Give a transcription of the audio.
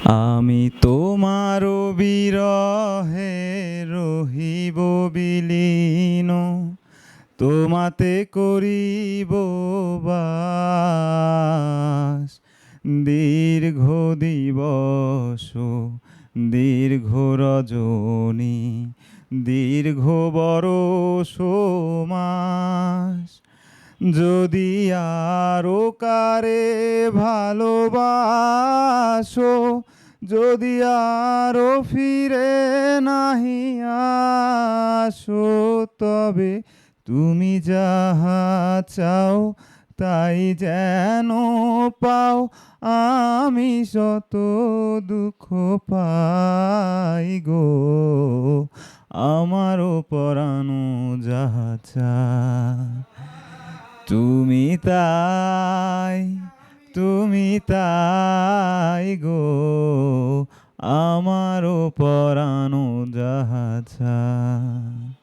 আমি তোমার বিরহে রহিব বিলীন, তোমাতে করিব বাস। দীর্ঘ দিবস দীর্ঘ রজনী দীর্ঘ বরষ মাস, যদি আরো কারে ভালোবাসো, যদি আরো ফিরে নাহি আসো, তবে তুমি যাহা চাও তাই যেন পাও। আমি শত দুঃখ পাই গো, আমারও পরানো যাহা চায়। তুমি তাই, তুমি তাই গো, আমারও পরানো যাহা চায়।